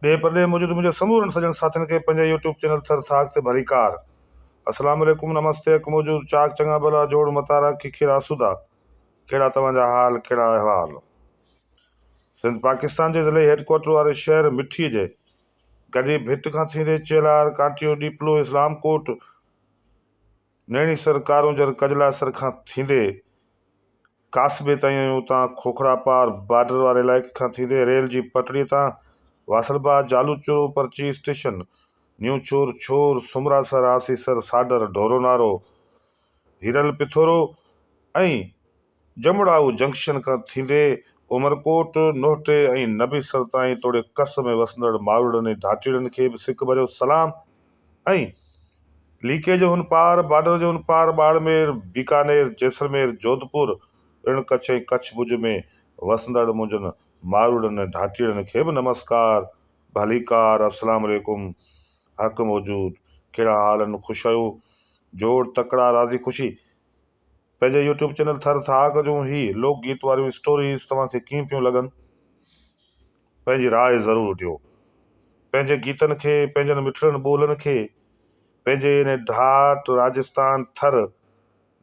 ॾे परॾे मौजूद मुंहिंजे समूरनि सॼण साथियुनि खे पंहिंजे यूट्यूब चैनल थर थाक ते भली कार। अस्सलाम वालेकुम, नमस्ते, अक मौजूद चाक चङा भला जोड़ मतारा की खीरा सुदा। कहिड़ा तव्हांजा हाल, कहिड़ा अहवाल। सिंध पाकिस्तान जे ज़िले हेडक्वार्टर वारे शहर मिठीअ जे गॾी भिट खां थींदे चेलार कांटियो डीपलो इस्लामकोट नैणीसर कारूंजर कजलासर खां थींदे कासबे ताईं आहियूं। उतां खोखरा पार बॉर्डर वारे इलाइक़े खां थींदे रेल जी पटड़ी तां वासलबाद जालूचोरो पर्ची स्टेशन न्यू चोर छोर सुमरासर आसीसर साडर ढोरो नारो हिरल पिथोरो ऐं जमड़ाऊ जंक्शन खां थींदे उमरकोट नोहटे ऐं नबीसर ताईं तोड़े कस में वसंदड़ मावड़नि ऐं ढाटीड़नि खे बि सिक भरियो सलाम। ऐं लीके जो हुन पार बॉर्डर जो हुन पार बाड़मेर बीकानेर जैसलमेर जोधपुर रण कच्छ ऐं कच्छ भुज में वसंदड़ मुंहिंजनि मावड़नि ऐं ढाटीड़नि खे बि नमस्कार भलीकार अस्सलाम वालेकुम। हक़ मौजूद कहिड़ा हालनि, ख़ुशि आहियो, जोड़ तकड़ा राज़ी ख़ुशी। पंहिंजे यूट्यूब चैनल थर थाक जूं ही लोकगीत वारियूं स्टोरीज़ तव्हांखे कीअं पियूं लॻनि, पंहिंजी राय ज़रूरु ॾियो। पंहिंजे गीतनि खे, पंहिंजनि मिठड़नि ॿोलनि खे, पंहिंजे इन ढाट राजस्थान थर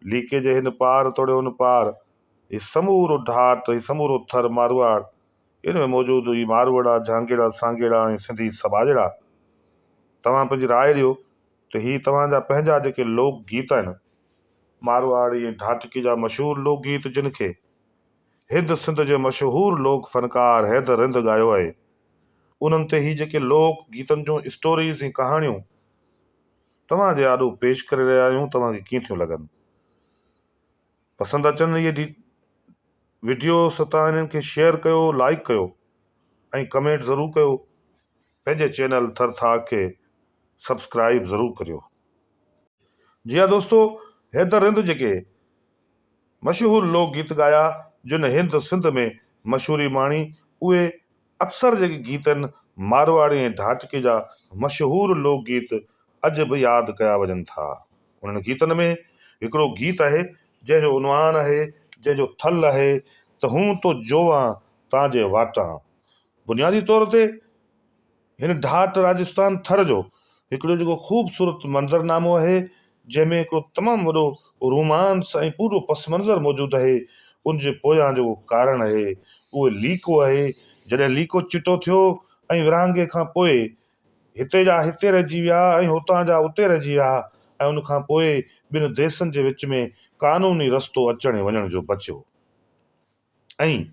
लीके जे हिन पार तोड़े हुन पार ही समूरो ढाट, ही समूरो थर मारवाड़, इन में मौजूदु ही मारवड़ा झांगेड़ा सांगेड़ा ऐं सिंधी सभाजड़ा। तव्हां पंहिंजी राय ॾियो त ही तव्हांजा पंहिंजा जेके लोकगीत आहिनि मारवाड़ी ऐं ढाटकी जा मशहूरु लोकगीत जिन खे हिंद सिंध जे मशहूरु लोक फनकार हैदर हिंद ॻायो आहे, उन्हनि ते ही जेके लोक गीतनि जूं स्टोरीज़ ऐं कहाणियूं तव्हांजे आॾो पेश करे रहिया आहियूं, तव्हांखे कीअं थियूं लॻनि। पसंदि अचनि इहे वीडियोस तव्हां इन्हनि खे शेयर कयो, लाइक कयो ऐं कमेंट ज़रूरु कयो। पंहिंजे चैनल थर थाक खे सब्सक्राइब ज़रूरु करियो। जी हाँ दोस्तों, हैदर हिंद जेके मशहूरु लोकगीत ॻाया जिन हिंद सिंध में मशहूरी माणी, उहे अक्सर जेके गीत आहिनि मारवाड़ी ऐं ढाटके जा मशहूरु लोकगीत अॼु बि यादि कया वञनि था। उन्हनि गीतनि में हिकिड़ो गीत आहे जंहिंजो उनवान आहे, जंहिंजो थल आहे त हूं तो जोवां तव्हांजे वाटां। बुनियादी तौर ते हिन ढाट राजस्थान थर जो हिकिड़ो जेको ख़ूबसूरत मंज़रनामो आहे, जंहिंमें हिकिड़ो तमामु वॾो रोमांस ऐं पूरो पस मंज़र मौजूदु आहे। उनजे पोयां जेको कारण आहे उहो लीको आहे। जॾहिं लीको चिटो थियो ऐं विरहाङे खां पोइ हिते जा हिते रहिजी विया ऐं हुतां जा उते रहिजी विया ऐं उनखां पोइ ॿिनि देशनि जे विच में कानूनी रस्तो अचण ऐं वञण जो बचियो। ऐं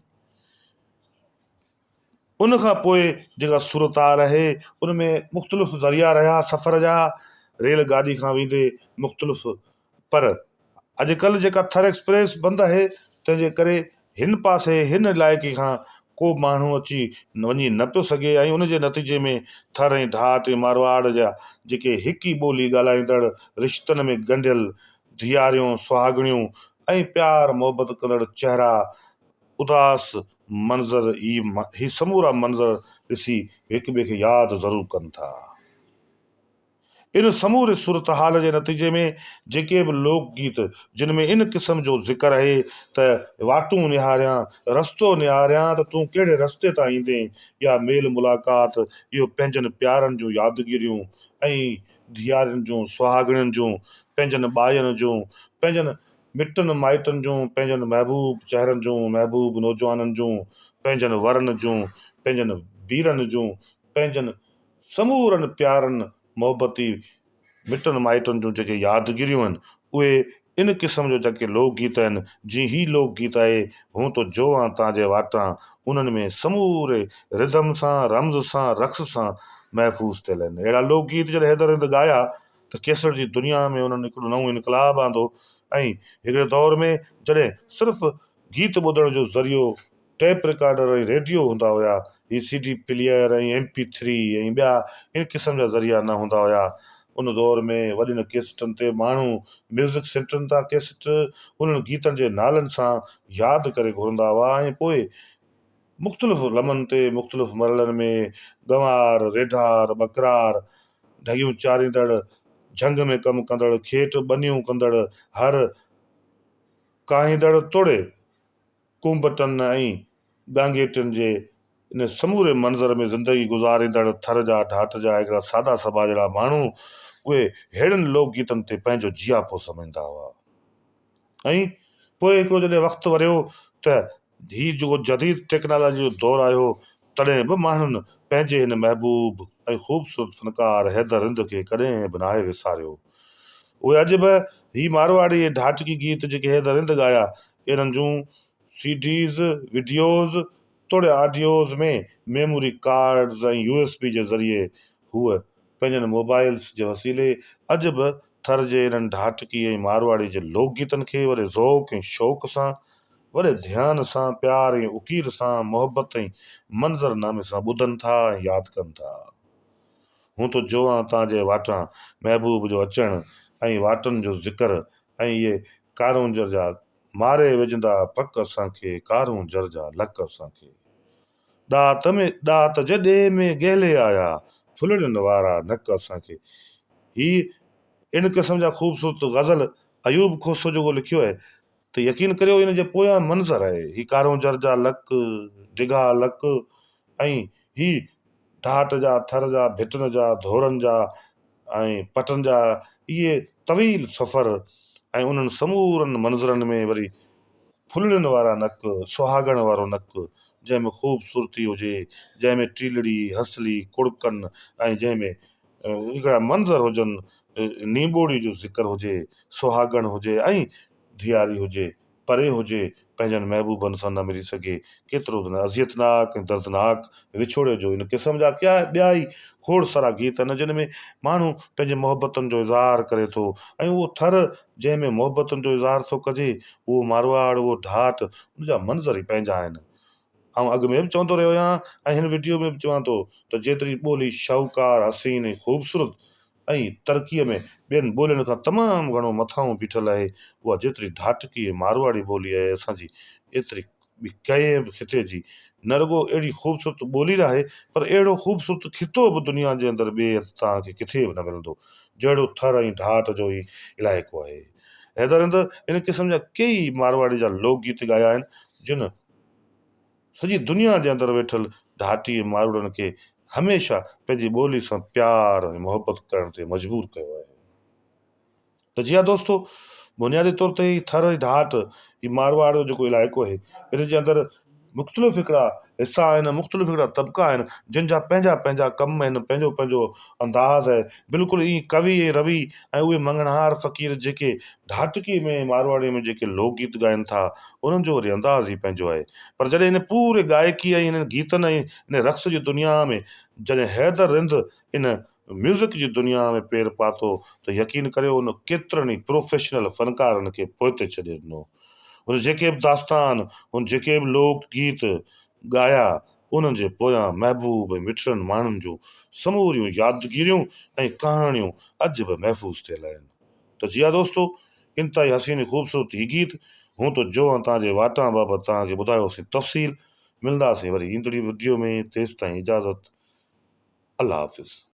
उनखां पोइ जेका सूरताल आहे उनमें मुख़्तलिफ़ ज़रिया रहिया सफ़र जा, रेलगाॾी खां वेंदे मुख़्तलिफ़, पर अॼुकल्ह जेका थर एक्सप्रेस बंदि आहे, तंहिंजे करे हिन पासे हिन इलाइक़े खां को माण्हू अची वञी न पियो सघे ऐं उनजे नतीजे में थर ऐं ढाट ऐं मारवाड़ जा जेके हिक ई ॿोली ॻाल्हाईंदड़ रिश्तनि में ॻंढियल धीआरियूं सुहागणियूं ऐं प्यार मोहबत कंदड़ चहिरा उदास मंज़र ही समूरा मंज़र ॾिसी हिक ॿिए खे यादि ज़रूरु कनि था। इन समूरे सूरत हाल जे नतीजे में जेके बि लोकगीत जिन में इन क़िस्म जो ज़िक्र आहे त वाटूं निहारियां रस्तो निहारियां त तूं कहिड़े रस्ते तां ईंदे, या मेल मुलाक़ात, इहो पंहिंजनि प्यारनि जूं यादगिरियूं ऐं धीआरियुनि जूं सुहागणियुनि जूं, पंहिंजनि ॿाहिनि जूं, पंहिंजनि मिटनि माइटनि जूं, पंहिंजनि महबूब चहिरनि जूं, महबूब नौजवाननि जूं, पंहिंजनि वरनि जूं, पंहिंजनि बीरनि जूं, पंहिंजनि समूरनि प्यारनि मोहबती मिटनि माइटनि जूं जेके यादगिरियूं आहिनि, उहे इन क़िस्म जो जेके लोकगीत आहिनि, जीअं ही लोकगीत आहे हूं तो जोवां तव्हांजे वाटां, उन्हनि में समूरे रिदम सां, रम्ज़ सां, रक़्स सां महफ़ूज़ थियल आहिनि। अहिड़ा लोकगीत जॾहिं हैदर हिंद ॻाया त केसर जी दुनिया में उन्हनि हिकिड़ो नओं इनकलाब आंदो ऐं हिकिड़े दौर में जॾहिं सिर्फ़ु गीत ॿुधण जो ज़रियो टेप रिकॉर्डर ऐं रेडियो हूंदा हुया, ही CD प्लेयर ऐं MP3 ऐं ॿिया इन क़िस्म जा ज़रिया न हूंदा हुया। उन दौर में वॾियुनि केसटनि ते माण्हू म्यूज़िक सेंटरनि तां केसट उन्हनि गीतनि जे नालनि सां यादि करे घुरंदा हुआ ऐं पोइ मुख़्तलिफ़ लम्हनि ते मुख़्तलिफ़ मरलनि में गंवार, रेढार, बकरार, ढगियूं चारींदड़, झंग में कमु कंदड़, खेठ बनियूं कंदड़, हर काहींदड़ तोड़े कुंभटनि ऐं गांगेटियुनि जे इन समूरे मंज़र में ज़िंदगी गुज़ारींदड़ थर जा ढाठ जा हिकिड़ा सादा सभा जहिड़ा माण्हू उहे अहिड़नि लोकगीतनि ते पंहिंजो जियापो सम्झंदा हुआ। ऐं पोइ हिकिड़ो जॾहिं वक़्तु वरियो त हीउ जेको जदीद टेक्नोलॉजी जो दौरु आयो, तॾहिं बि माण्हुनि पंहिंजे हिन महबूब ऐं ख़ूबसूरत फ़नकार हैदर रिंद खे कॾहिं बि नाहे विसारियो। उहे अॼु बि ही मारवाड़ी ढाटकी गीत जेके हैदर रिंद ॻाया, इन्हनि जूं सीडीज़, वीडियोज़, तोड़े ऑडियोज़ में मेमोरी कार्ड्स ऐं USB जे ज़रिए हूअ पंहिंजनि मोबाइल्स जे वसीले अॼु बि थर जे इन्हनि ढाटकी ऐं मारवाड़ी जे लोकगीतनि खे वॾे ज़ौक़ ऐं शौक़ सां, वॾे ध्यान सां, प्यार ऐं उकीर सां, मोहबत ऐं मंज़रनामे सां ॿुधनि था ऐं यादि कनि था। हूं तो जोआं तव्हांजे वाटां महबूब जो अचणु ऐं वाटनि जो ज़िक्र ऐं इहे कारूंजर जा मारे विझंदा पक असांखे, कारूंजर जा लक असांखे। ॾात जॾे में गहले आया, फुलड़नि वारा नक असांखे। ही इन क़िस्म जा ख़ूबसूरत ग़ज़ल अयूब खोसो जेको लिखियो आहे, त यकीन करियो इन जे पोयां मंज़र आहे ही कारूंजर जा लक, डिघा लक ऐं ही ढाट जा, थर जा, भिटन जा, धोरन जा ऐं पटन जा इहे तवील सफ़र ऐं उन्हनि समूरनि मंज़रनि में वरी फुलड़नि वारा नक, सुहागण वारो नक, जंहिंमें ख़ूबसूरती हुजे, जंहिंमें टीलड़ी, हंसली, कुड़कनि ऐं जंहिंमें हिकिड़ा मंज़र हुजनि, नींबोड़ी जो ज़िक्र हुजे, सुहागण हुजे ऐं धीआरी हुजे, परे हुजे, पंहिंजनि महबूबनि सां न मिली सघे, केतिरो न अज़ियतनाक ऐं दर्दनाक विछोड़े जो इन क़िस्म जा क्या ॿिया ई खोड़ सारा गीत आहिनि जिन में माण्हू पंहिंजे मोहबतनि जो इज़हार करे थो। ऐं उहो थर जंहिंमें मोहबतनि जो इज़हार थो कजे, उहो मारवाड़, उहो ढाठ, उनजा मंज़र ई पंहिंजा आहिनि। ऐं अॻु में बि चवंदो रहियो आहियां ऐं हिन वीडियो में बि चवां थो त जेतिरी ॿोली शाहूकार, हसीन ऐं ख़ूबसूरत ऐं तरक़ीअ में ॿियनि ॿोलियुनि खां तमामु घणो मथां बीठल आहे, उहा जेतिरी ढाटकी मारवाड़ी ॿोली आहे असांजी, एतिरी ॿी कंहिं बि खिते जी न रुॻो अहिड़ी ख़ूबसूरत ॿोली न आहे, पर अहिड़ो ख़ूबसूरत खितो बि दुनिया जे अंदरि ॿिए तव्हांखे किथे बि न मिलंदो जहिड़ो थर ऐं ढाठ जो ई इलाइक़ो आहे। हैदर रिंद इन क़िस्म जा कई मारवाड़ी जा लोकगीत ॻाया आहिनि जिन सॼी दुनिया जे अंदरि वेठल ढाटी मारवड़नि खे हमेशह पंहिंजी ॿोली सां प्यार ऐं मोहबत करण ते मजबूर कयो आहे। त जी हा दोस्तो, बुनियादी तौर ते ही थर ऐं ढाठ ही मारवाड़ जो जेको इलाइक़ो आहे, इन जे अंदरि मुख़्तलिफ़ हिकिड़ा हिसा आहिनि, मुख़्तलिफ़ हिकिड़ा तबिका आहिनि, जिन जा पंहिंजा पंहिंजा कम आहिनि, पंहिंजो पंहिंजो अंदाज़ आहे। बिल्कुलु ईअं कवि ऐं रवि ऐं उहे मंगणहार फ़क़ीर जेके ढाटकी में मारवाड़ी में जेके लोकगीत ॻाइनि था, उन्हनि जो वरी अंदाज़ ई पंहिंजो आहे। पर जॾहिं इन पूरे गायकी ऐं इन्हनि गीतनि ऐं इन रक़्स जी दुनिया में जॾहिं हैदर रिंद इन म्यूज़िक जी दुनिया में पेर पातो, त यकीन करियो उन केतिरनि ई प्रोफेशनल फ़नकारनि खे पोइते छॾे ॾिनो। हुन जेके बि दास्तान, हुन जेके बि लोकगीत ॻाया, उन्हनि जे पोयां महबूब ऐं मिठड़नि माण्हुनि जूं समूरियूं यादगिरियूं ऐं कहाणियूं अॼु बि महफ़ूज़ थियल आहिनि। त जी हा दोस्तो, इंतिहाई हसीन ख़ूबसूरत ही गीत हूं तो जोआं तव्हांजे वाटां बाबति तव्हांखे ॿुधायोसीं तफ़सील। मिलंदासीं वरी ईंदड़ी वीडियो में, तेसिताईं इजाज़त, अल्लाह हाफ़िज़।